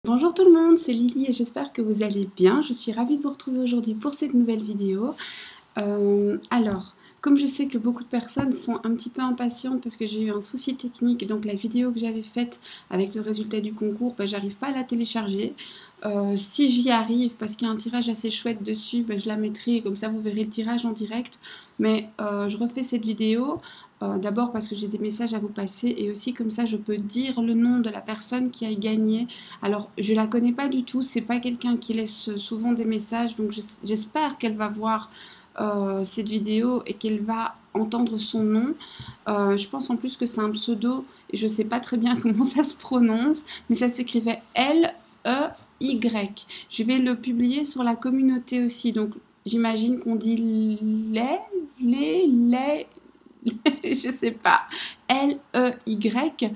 Bonjour tout le monde, c'est Lily et j'espère que vous allez bien. Je suis ravie de vous retrouver aujourd'hui pour cette nouvelle vidéo. Comme je sais que beaucoup de personnes sont un petit peu impatientes parce que j'ai eu un souci technique, donc la vidéo que j'avais faite avec le résultat du concours, j'arrive pas à la télécharger. Si j'y arrive, parce qu'il y a un tirage assez chouette dessus, je la mettrai, comme ça vous verrez le tirage en direct. Mais je refais cette vidéo. D'abord parce que j'ai des messages à vous passer et aussi comme ça je peux dire le nom de la personne qui a gagné. Alors je la connais pas du tout, c'est pas quelqu'un qui laisse souvent des messages, donc j'espère qu'elle va voir cette vidéo et qu'elle va entendre son nom. Je pense en plus que c'est un pseudo et je sais pas très bien comment ça se prononce, mais ça s'écrivait L-E-Y. Je vais le publier sur la communauté aussi, donc j'imagine qu'on dit les je sais pas, L-E-Y.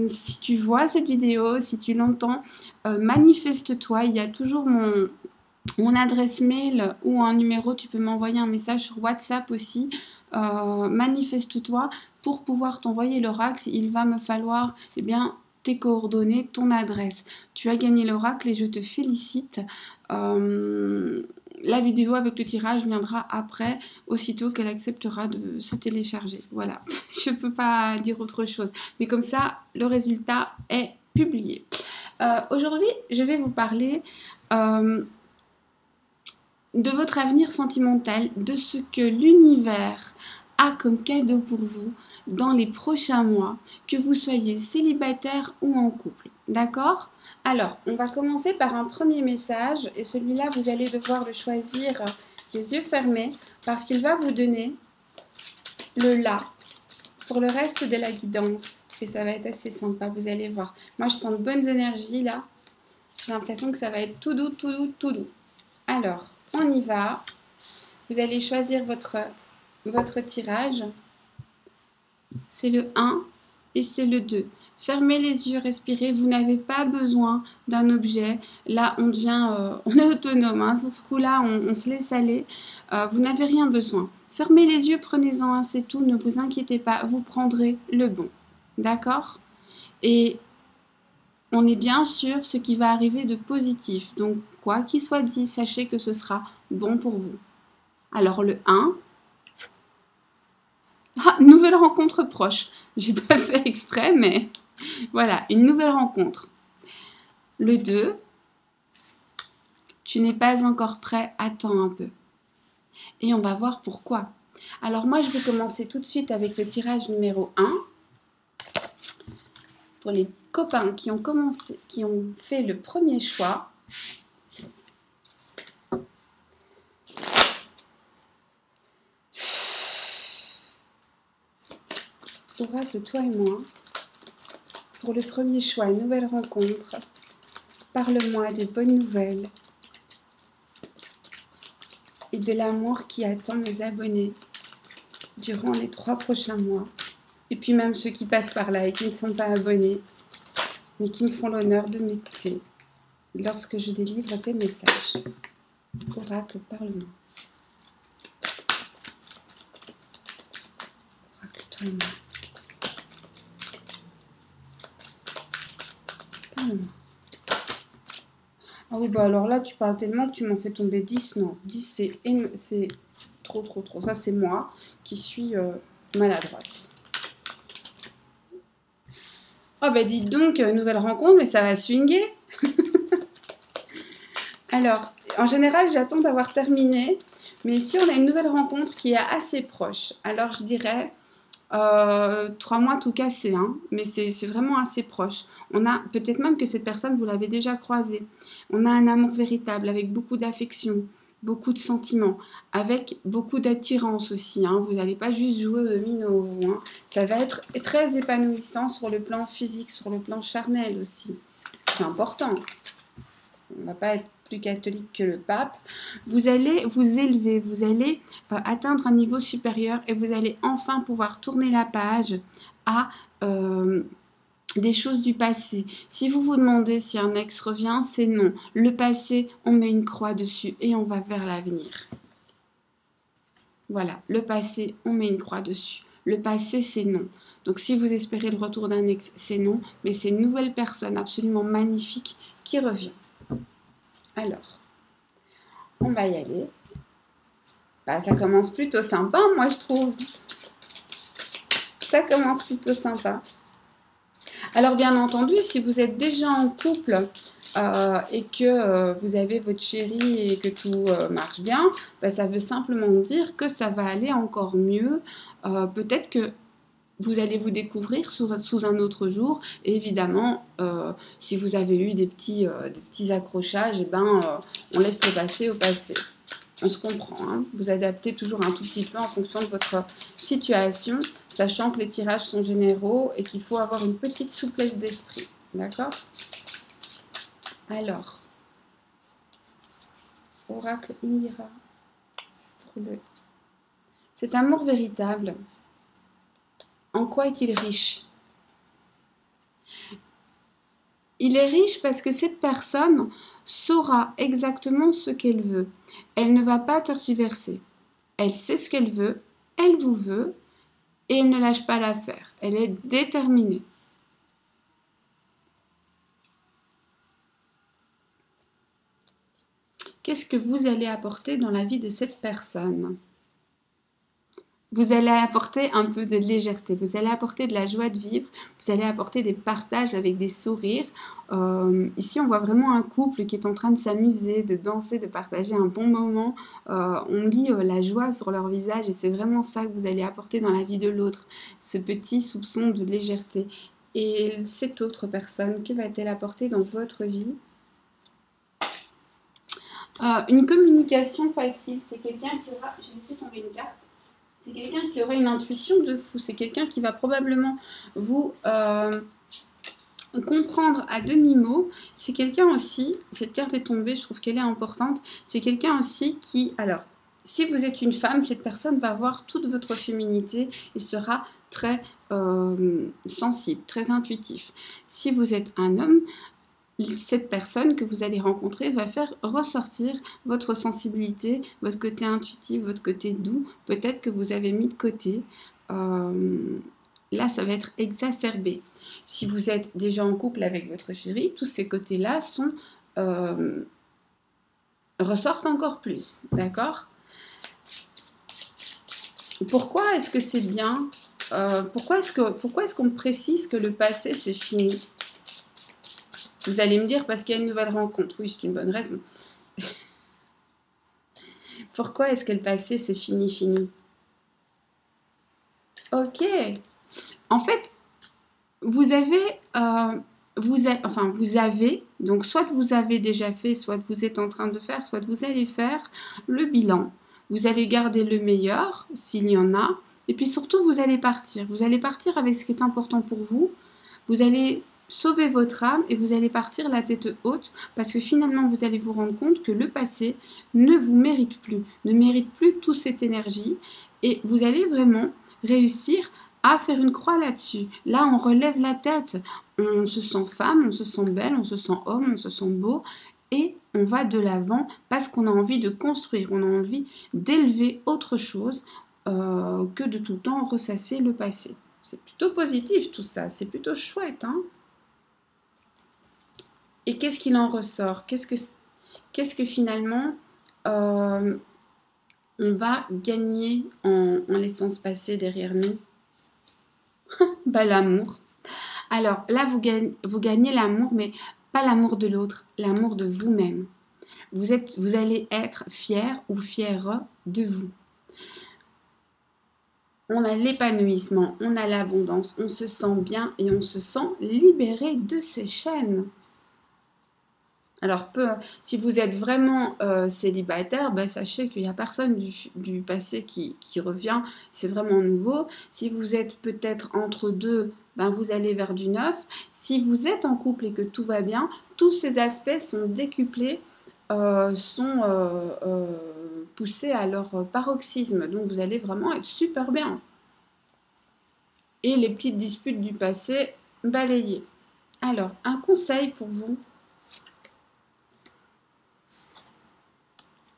Si tu vois cette vidéo, si tu l'entends, manifeste-toi. Il y a toujours mon adresse mail ou un numéro. Tu peux m'envoyer un message sur WhatsApp aussi. Manifeste-toi pour pouvoir t'envoyer l'oracle. Il va me falloir tes coordonnées, ton adresse. Tu as gagné l'oracle et je te félicite. La vidéo avec le tirage viendra après, aussitôt qu'elle acceptera de se télécharger. Voilà, je ne peux pas dire autre chose. Mais comme ça, le résultat est publié. Aujourd'hui, je vais vous parler de votre avenir sentimental, de ce que l'univers a comme cadeau pour vous dans les prochains mois, que vous soyez célibataire ou en couple. D'accord ? Alors, on va commencer par un premier message et celui-là, vous allez devoir le choisir les yeux fermés parce qu'il va vous donner le là pour le reste de la guidance. Et ça va être assez sympa, vous allez voir. Moi, je sens de bonnes énergies là. J'ai l'impression que ça va être tout doux, tout doux, tout doux. Alors, on y va. Vous allez choisir votre tirage. C'est le 1 et c'est le 2. Fermez les yeux, respirez. Vous n'avez pas besoin d'un objet. Là, on est autonome. Hein. Sur ce coup-là, on se laisse aller. Vous n'avez rien besoin. Fermez les yeux, prenez-en un, c'est tout. Ne vous inquiétez pas, vous prendrez le bon. D'accord ? Et on est bien sûr ce qui va arriver de positif. Donc, quoi qu'il soit dit, sachez que ce sera bon pour vous. Alors, le 1. Ah, nouvelle rencontre proche. J'ai pas fait exprès, mais voilà, une nouvelle rencontre. Le 2. Tu n'es pas encore prêt, attends un peu. Et on va voir pourquoi. Alors moi, je vais commencer tout de suite avec le tirage numéro 1. Pour les copains qui ont fait le premier choix. Oracle, toi et moi. Pour le premier choix, une nouvelle rencontre. Parle-moi des bonnes nouvelles. Et de l'amour qui attend mes abonnés durant les 3 prochains mois. Et puis même ceux qui passent par là et qui ne sont pas abonnés, mais qui me font l'honneur de m'écouter lorsque je délivre tes messages. Oracle, parle-moi. Oracle, toi et moi. Parle-moi. Ah oui, alors là, tu parles tellement que tu m'en fais tomber 10. Non, 10, c'est trop. Ça, c'est moi qui suis maladroite. Oh, dites donc, nouvelle rencontre, mais ça va swinguer. Alors, en général, j'attends d'avoir terminé. Mais ici, on a une nouvelle rencontre qui est assez proche. Alors, je dirais 3 mois tout cassé, hein, mais c'est vraiment assez proche. On a peut-être même que cette personne, vous l'avez déjà croisée. On a un amour véritable avec beaucoup d'affection, beaucoup de sentiments, avec beaucoup d'attirance aussi. Hein. Vous n'allez pas juste jouer au domino, vous. Hein. Ça va être très épanouissant sur le plan physique, sur le plan charnel aussi. C'est important. On ne va pas être plus catholique que le pape. Vous allez vous élever, vous allez atteindre un niveau supérieur et vous allez enfin pouvoir tourner la page à des choses du passé. Si vous vous demandez si un ex revient, c'est non. Le passé, on met une croix dessus et on va vers l'avenir. Voilà, le passé, on met une croix dessus. Le passé, c'est non. Donc si vous espérez le retour d'un ex, c'est non, mais c'est une nouvelle personne absolument magnifique qui revient. Alors, on va y aller. Bah, ça commence plutôt sympa, moi je trouve. Ça commence plutôt sympa. Alors bien entendu, si vous êtes déjà en couple et que vous avez votre chéri et que tout marche bien, bah, ça veut simplement dire que ça va aller encore mieux. Peut-être que vous allez vous découvrir sous un autre jour. Et évidemment, si vous avez eu des petits accrochages, eh ben, on laisse le passé au passé. On se comprend, hein. Vous adaptez toujours un tout petit peu en fonction de votre situation, sachant que les tirages sont généraux et qu'il faut avoir une petite souplesse d'esprit. D'accord? Alors, Oracle Indira, pour le... Cet amour véritable, en quoi est-il riche? Il est riche parce que cette personne saura exactement ce qu'elle veut. Elle ne va pas tergiverser. Elle sait ce qu'elle veut, elle vous veut, et elle ne lâche pas l'affaire. Elle est déterminée. Qu'est-ce que vous allez apporter dans la vie de cette personne? Vous allez apporter un peu de légèreté, vous allez apporter de la joie de vivre, vous allez apporter des partages avec des sourires. Ici, on voit vraiment un couple qui est en train de s'amuser, de danser, de partager un bon moment. On lit la joie sur leur visage et c'est vraiment ça que vous allez apporter dans la vie de l'autre, ce petit soupçon de légèreté. Et cette autre personne, que va-t-elle apporter dans votre vie? Une communication facile, c'est quelqu'un qui aura... Je vais laisser tomber une carte. C'est quelqu'un qui aura une intuition de fou. C'est quelqu'un qui va probablement vous comprendre à demi-mot. C'est quelqu'un aussi, cette carte est tombée, je trouve qu'elle est importante. C'est quelqu'un aussi qui, alors, si vous êtes une femme, cette personne va voir toute votre féminité et sera très sensible, très intuitif. Si vous êtes un homme, cette personne que vous allez rencontrer va faire ressortir votre sensibilité, votre côté intuitif, votre côté doux, peut-être que vous avez mis de côté. Là, ça va être exacerbé. Si vous êtes déjà en couple avec votre chéri, tous ces côtés-là ressortent encore plus, d'accord? Pourquoi est-ce que c'est bien? Pourquoi est-ce qu'on précise que le passé, c'est fini? Vous allez me dire parce qu'il y a une nouvelle rencontre. Oui, c'est une bonne raison. Pourquoi est-ce que le passé, c'est fini? Ok. En fait, vous avez, donc soit vous avez déjà fait, soit vous êtes en train de faire, soit vous allez faire le bilan. Vous allez garder le meilleur, s'il y en a, et puis surtout, vous allez partir. Vous allez partir avec ce qui est important pour vous. Vous allez sauver votre âme et vous allez partir la tête haute parce que finalement vous allez vous rendre compte que le passé ne vous mérite plus, ne mérite plus toute cette énergie et vous allez vraiment réussir à faire une croix là-dessus. Là, on relève la tête, on se sent femme, on se sent belle, on se sent homme, on se sent beau et on va de l'avant parce qu'on a envie de construire, on a envie d'élever autre chose que de tout le temps ressasser le passé. C'est plutôt positif tout ça, c'est plutôt chouette, hein? Et qu'est-ce qu'il en ressort? Qu'est-ce que finalement on va gagner en laissant se passer derrière nous? Bah, l'amour. Alors là, vous gagnez l'amour, mais pas l'amour de l'autre, l'amour de vous-même. Vous allez être fier ou fière de vous. On a l'épanouissement, on a l'abondance, on se sent bien et on se sent libéré de ces chaînes. Alors, si vous êtes vraiment célibataire, ben, sachez qu'il n'y a personne du passé qui revient, c'est vraiment nouveau. Si vous êtes peut-être entre deux, ben, vous allez vers du neuf. Si vous êtes en couple et que tout va bien, tous ces aspects sont décuplés, poussés à leur paroxysme. Donc, vous allez vraiment être super bien. Et les petites disputes du passé, balayées. Alors, un conseil pour vous.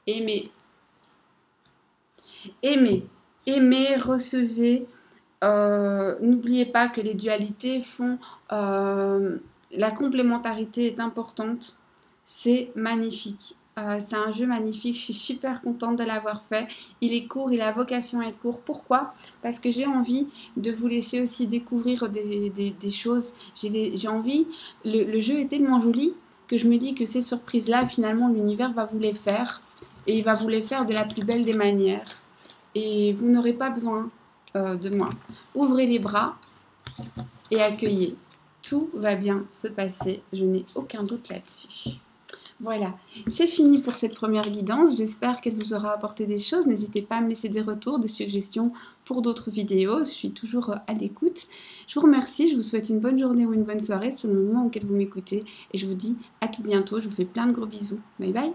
Aimez, recevez N'oubliez pas que les dualités font... la complémentarité est importante. C'est magnifique. C'est un jeu magnifique. Je suis super contente de l'avoir fait. Il est court, il a vocation à être court. Pourquoi? Parce que j'ai envie de vous laisser aussi découvrir des choses. J'ai envie... Le jeu est tellement joli que je me dis que ces surprises-là, finalement, l'univers va vous les faire. Et il va vous les faire de la plus belle des manières. Et vous n'aurez pas besoin de moi. Ouvrez les bras et accueillez. Tout va bien se passer, je n'ai aucun doute là-dessus. Voilà, c'est fini pour cette première guidance. J'espère qu'elle vous aura apporté des choses. N'hésitez pas à me laisser des retours, des suggestions pour d'autres vidéos. Je suis toujours à l'écoute. Je vous remercie, je vous souhaite une bonne journée ou une bonne soirée selon le moment auquel vous m'écoutez. Et je vous dis à tout bientôt. Je vous fais plein de gros bisous. Bye bye.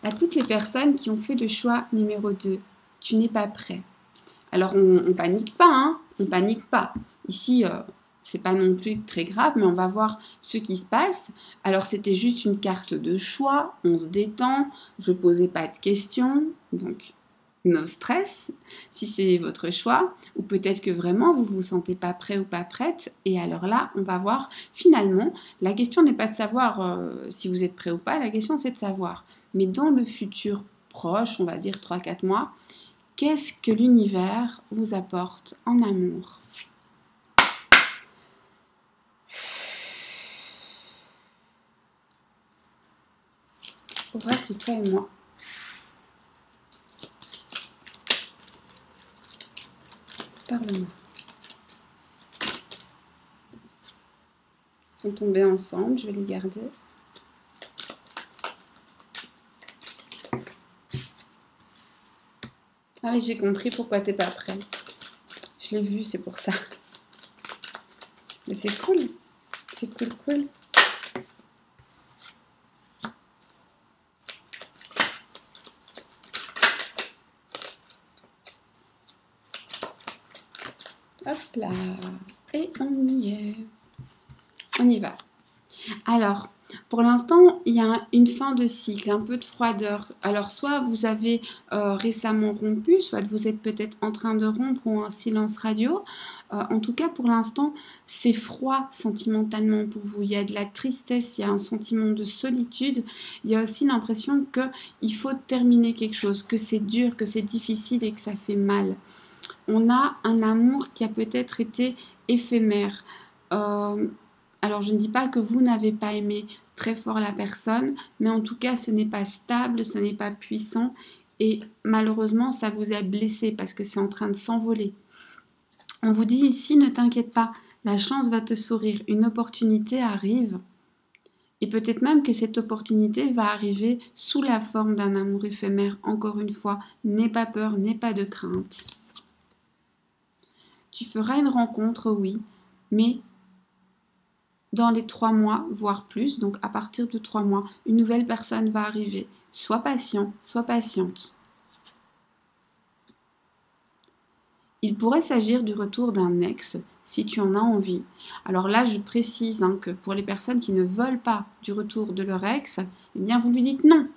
À toutes les personnes qui ont fait le choix numéro 2, tu n'es pas prêt. Alors on panique pas, hein, on panique pas. Ici, c'est pas non plus très grave, mais on va voir ce qui se passe. Alors c'était juste une carte de choix, on se détend, je posais pas de questions, donc no stress, si c'est votre choix, ou peut-être que vraiment vous vous sentez pas prêt ou pas prête, et alors là, on va voir finalement, la question n'est pas de savoir si vous êtes prêt ou pas, la question c'est de savoir, mais dans le futur proche, on va dire 3-4 mois, qu'est-ce que l'univers vous apporte en amour? Oracle, toi et moi. Parle-moi. Ils sont tombés ensemble, je vais les garder. Ah oui, j'ai compris pourquoi t'es pas prêt. Je l'ai vu, c'est pour ça. Mais c'est cool. C'est cool, cool. Hop là. Et on y est. On y va. Alors, pour l'instant, il y a une fin de cycle, un peu de froideur. Alors, soit vous avez récemment rompu, soit vous êtes peut-être en train de rompre ou un silence radio. En tout cas, pour l'instant, c'est froid sentimentalement pour vous. Il y a de la tristesse, il y a un sentiment de solitude. Il y a aussi l'impression qu'il faut terminer quelque chose, que c'est dur, que c'est difficile et que ça fait mal. On a un amour qui a peut-être été éphémère. Alors, je ne dis pas que vous n'avez pas aimé très fort la personne, mais en tout cas, ce n'est pas stable, ce n'est pas puissant, et malheureusement, ça vous a blessé parce que c'est en train de s'envoler. On vous dit ici, ne t'inquiète pas, la chance va te sourire, une opportunité arrive, et peut-être même que cette opportunité va arriver sous la forme d'un amour éphémère. Encore une fois, n'aie pas peur, n'aie pas de crainte. Tu feras une rencontre, oui, mais dans les 3 mois, voire plus, donc à partir de 3 mois, une nouvelle personne va arriver. Sois patient, sois patiente. Il pourrait s'agir du retour d'un ex, si tu en as envie. Alors là, je précise que pour les personnes qui ne veulent pas du retour de leur ex, eh bien vous lui dites non.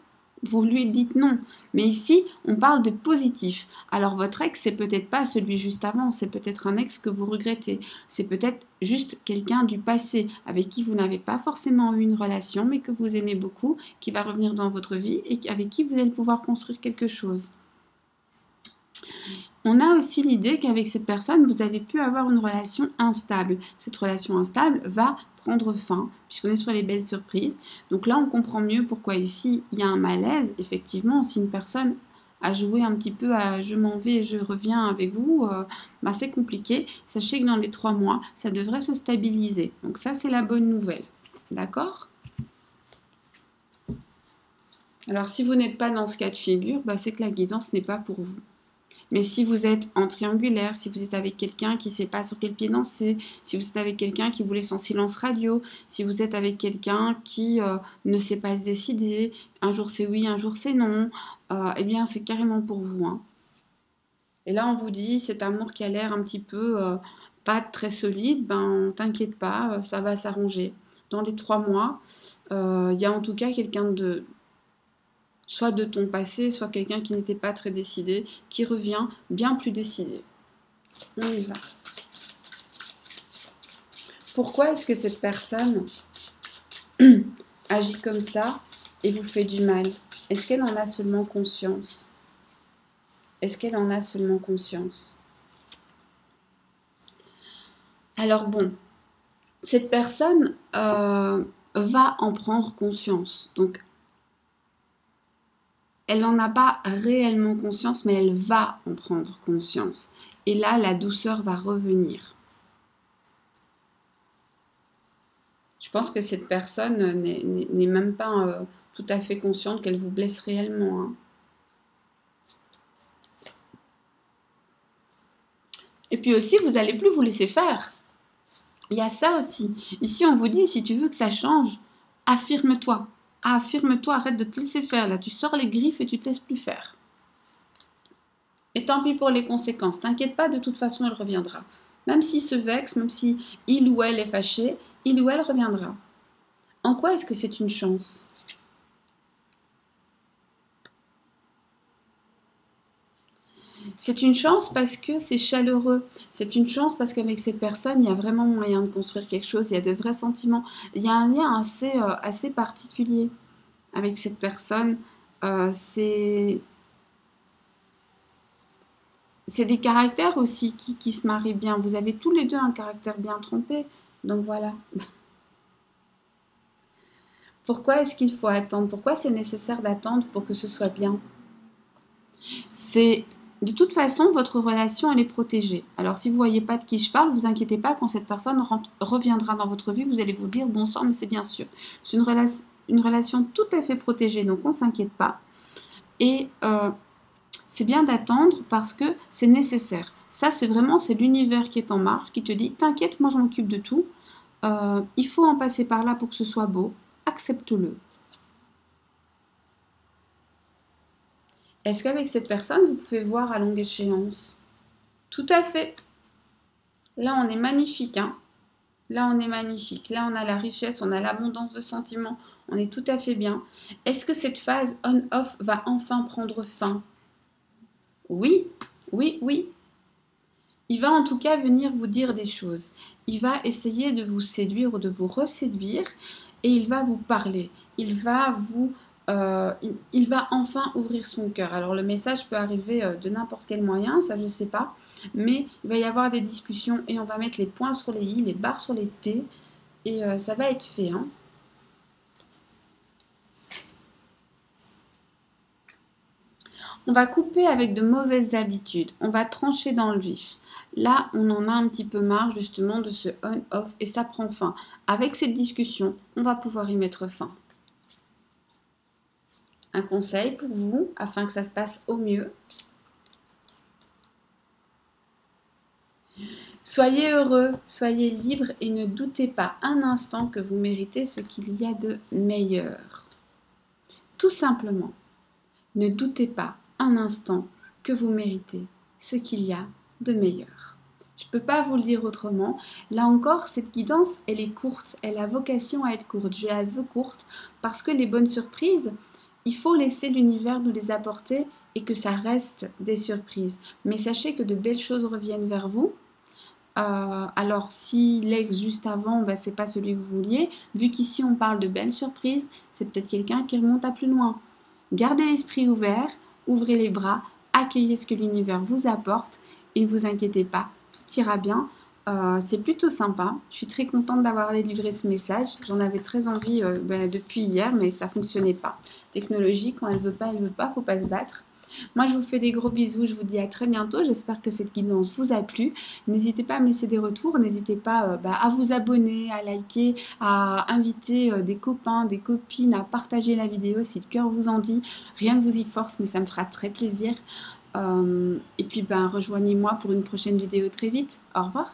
Vous lui dites non. Mais ici, on parle de positif. Alors votre ex, c'est peut-être pas celui juste avant, c'est peut-être un ex que vous regrettez. C'est peut-être juste quelqu'un du passé avec qui vous n'avez pas forcément eu une relation, mais que vous aimez beaucoup, qui va revenir dans votre vie et avec qui vous allez pouvoir construire quelque chose. On a aussi l'idée qu'avec cette personne, vous avez pu avoir une relation instable. Cette relation instable va prendre fin, puisqu'on est sur les belles surprises. Donc là, on comprend mieux pourquoi ici, il y a un malaise. Effectivement, si une personne a joué un petit peu à « je m'en vais et je reviens avec vous », c'est compliqué. Sachez que dans les 3 mois, ça devrait se stabiliser. Donc ça, c'est la bonne nouvelle. D'accord ? Alors, si vous n'êtes pas dans ce cas de figure, c'est que la guidance n'est pas pour vous. Mais si vous êtes en triangulaire, si vous êtes avec quelqu'un qui ne sait pas sur quel pied danser, si vous êtes avec quelqu'un qui vous laisse en silence radio, si vous êtes avec quelqu'un qui ne sait pas se décider, un jour c'est oui, un jour c'est non, eh bien c'est carrément pour vous. Et là on vous dit, cet amour qui a l'air un petit peu pas très solide, t'inquiète pas, ça va s'arranger. Dans les 3 mois, il y a en tout cas quelqu'un de... soit de ton passé, soit quelqu'un qui n'était pas très décidé, qui revient bien plus décidé. On y va. Pourquoi est-ce que cette personne agit comme ça et vous fait du mal? Est-ce qu'elle en a seulement conscience? Est-ce qu'elle en a seulement conscience? Alors bon, cette personne va en prendre conscience. Donc, elle n'en a pas réellement conscience, mais elle va en prendre conscience. Et là, la douceur va revenir. Je pense que cette personne n'est même pas tout à fait consciente qu'elle vous blesse réellement. Hein. Et puis aussi, vous n'allez plus vous laisser faire. Il y a ça aussi. Ici, on vous dit, si tu veux que ça change, affirme-toi. Affirme-toi, arrête de te laisser faire. Là, tu sors les griffes et tu te laisses plus faire. Et tant pis pour les conséquences. T'inquiète pas, de toute façon, elle reviendra. Même s'il se vexe, même si il ou elle est fâché, il ou elle reviendra. En quoi est-ce que c'est une chance? C'est une chance parce que c'est chaleureux. C'est une chance parce qu'avec cette personne, il y a vraiment moyen de construire quelque chose. Il y a de vrais sentiments. Il y a un lien assez particulier avec cette personne. C'est des caractères aussi qui se marient bien. Vous avez tous les deux un caractère bien trempé. Donc voilà. Pourquoi est-ce qu'il faut attendre? Pourquoi c'est nécessaire d'attendre pour que ce soit bien? C'est... De toute façon, votre relation, elle est protégée. Alors, si vous ne voyez pas de qui je parle, vous inquiétez pas, quand cette personne reviendra dans votre vie, vous allez vous dire, bon sang, mais c'est bien sûr. C'est une relation tout à fait protégée, donc on ne s'inquiète pas. Et c'est bien d'attendre parce que c'est nécessaire. Ça, c'est l'univers qui est en marche, qui te dit, t'inquiète, moi je m'occupe de tout. Il faut en passer par là pour que ce soit beau. Accepte-le. Est-ce qu'avec cette personne, vous pouvez voir à longue échéance? Tout à fait. Là, on est magnifique. Hein. Là, on est magnifique. Là, on a la richesse, on a l'abondance de sentiments. On est tout à fait bien. Est-ce que cette phase on-off va enfin prendre fin? Oui, oui, oui. Il va en tout cas venir vous dire des choses. Il va essayer de vous séduire ou de vous reséduire et il va vous parler. Il va enfin ouvrir son cœur. Alors le message peut arriver de n'importe quel moyen, ça je ne sais pas, mais il va y avoir des discussions et on va mettre les points sur les i, les barres sur les t, et ça va être fait. Hein. On va couper avec de mauvaises habitudes, on va trancher dans le vif. Là, on en a un petit peu marre justement de ce on-off et ça prend fin. Avec cette discussion, on va pouvoir y mettre fin. Un conseil pour vous, afin que ça se passe au mieux. Soyez heureux, soyez libre et ne doutez pas un instant que vous méritez ce qu'il y a de meilleur. Tout simplement, ne doutez pas un instant que vous méritez ce qu'il y a de meilleur. Je ne peux pas vous le dire autrement. Là encore, cette guidance, elle est courte. Elle a vocation à être courte. Je la veux courte parce que les bonnes surprises, il faut laisser l'univers nous les apporter et que ça reste des surprises. Mais sachez que de belles choses reviennent vers vous. Alors, si l'ex juste avant, ben, c'est pas celui que vous vouliez, vu qu'ici on parle de belles surprises, c'est peut-être quelqu'un qui remonte à plus loin. Gardez l'esprit ouvert, ouvrez les bras, accueillez ce que l'univers vous apporte et ne vous inquiétez pas, tout ira bien. C'est plutôt sympa. Je suis très contente d'avoir délivré ce message. J'en avais très envie depuis hier, mais ça ne fonctionnait pas. Technologie, quand elle veut pas, faut pas se battre. Moi, je vous fais des gros bisous. Je vous dis à très bientôt. J'espère que cette guidance vous a plu. N'hésitez pas à me laisser des retours. N'hésitez pas à vous abonner, à liker, à inviter des copains, des copines, à partager la vidéo si le cœur vous en dit. Rien ne vous y force, mais ça me fera très plaisir. Et puis, rejoignez-moi pour une prochaine vidéo très vite. Au revoir.